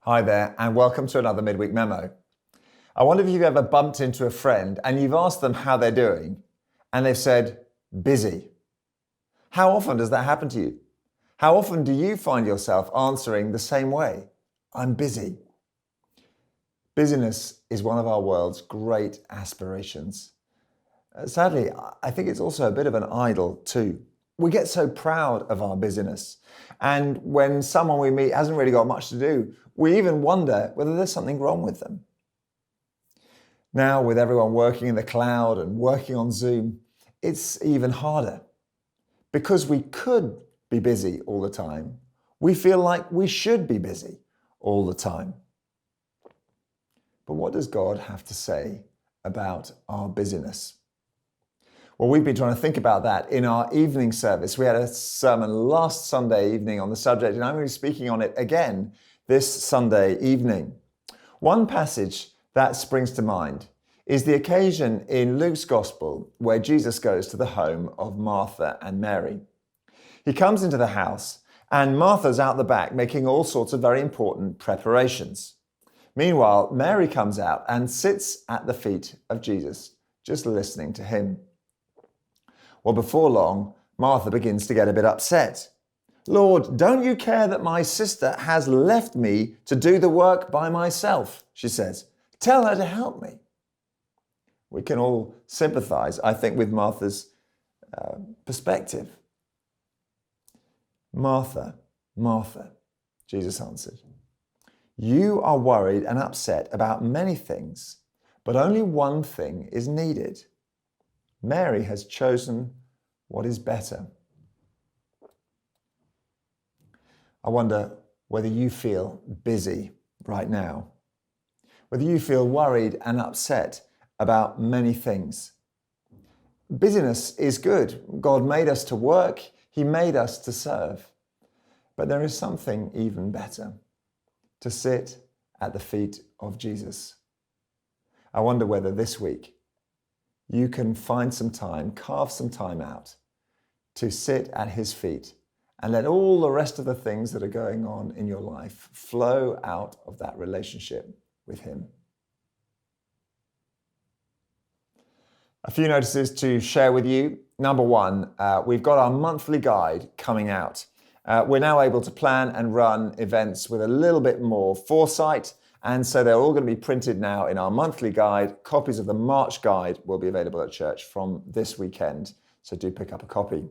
Hi there, and welcome to another Midweek Memo. I wonder if you've ever bumped into a friend and you've asked them how they're doing, and they've said, busy. How often does that happen to you? How often do you find yourself answering the same way? I'm busy. Busyness is one of our world's great aspirations. Sadly, I think it's also a bit of an idol too. We get so proud of our busyness. And when someone we meet hasn't really got much to do, we even wonder whether there's something wrong with them. Now, with everyone working in the cloud and working on Zoom, it's even harder. Because we could be busy all the time, we feel like we should be busy all the time. But what does God have to say about our busyness? Well, we've been trying to think about that in our evening service. We had a sermon last Sunday evening on the subject, and I'm going to be speaking on it again this Sunday evening. One passage that springs to mind is the occasion in Luke's Gospel where Jesus goes to the home of Martha and Mary. He comes into the house, and Martha's out the back making all sorts of very important preparations. Meanwhile, Mary comes out and sits at the feet of Jesus, just listening to him. Well, before long, Martha begins to get a bit upset. "Lord, don't you care that my sister has left me to do the work by myself?" she says. "Tell her to help me." We can all sympathize, I think, with Martha's perspective. "Martha, Martha," Jesus answered, "you are worried and upset about many things, but only one thing is needed. Mary has chosen what is better." I wonder whether you feel busy right now, whether you feel worried and upset about many things. Busyness is good. God made us to work. He made us to serve. But there is something even better: to sit at the feet of Jesus. I wonder whether this week you can find some time, carve some time out to sit at his feet and let all the rest of the things that are going on in your life flow out of that relationship with him. A few notices to share with you. Number one, we've got our monthly guide coming out. We're now able to plan and run events with a little bit more foresight, and so they're all going to be printed now in our monthly guide. Copies of the March guide will be available at church from this weekend, so do pick up a copy.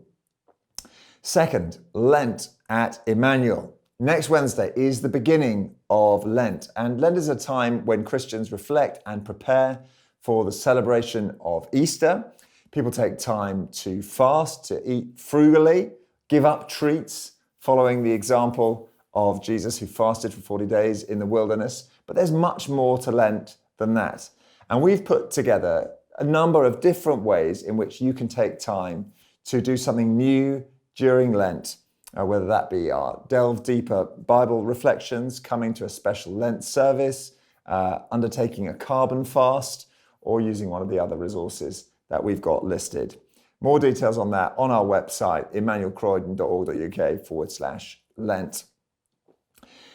Second, Lent at Emmanuel. Next Wednesday is the beginning of Lent, and Lent is a time when Christians reflect and prepare for the celebration of Easter. People take time to fast, to eat frugally, give up treats, following the example of Jesus, who fasted for 40 days in the wilderness. But there's much more to Lent than that. And we've put together a number of different ways in which you can take time to do something new during Lent, whether that be our delve deeper Bible reflections, coming to a special Lent service, undertaking a carbon fast, or using one of the other resources that we've got listed. More details on that on our website, emmanuelcroydon.org.uk/Lent.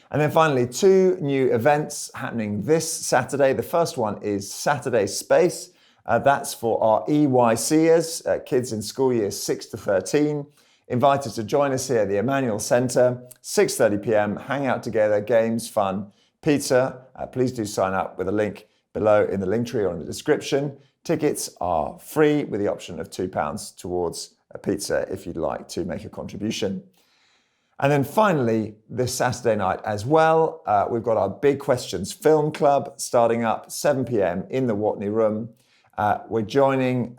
And then finally, two new events happening this Saturday. The first one is Saturday Space. That's for our EYCers, kids in school years 6 to 13. Invited to join us here at the Emmanuel Centre, 6:30 p.m, hang out together, games, fun, pizza. Please do sign up with a link below in the link tree or in the description. Tickets are free with the option of £2 towards a pizza if you'd like to make a contribution. And then finally, this Saturday night as well, we've got our Big Questions Film Club starting up 7 p.m. in the Watney Room. We're joining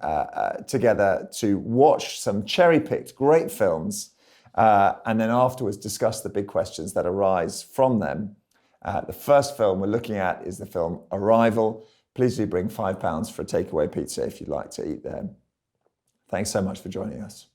together to watch some cherry-picked great films and then afterwards discuss the big questions that arise from them. The first film we're looking at is the film Arrival. Please do bring £5 for a takeaway pizza if you'd like to eat there. Thanks so much for joining us.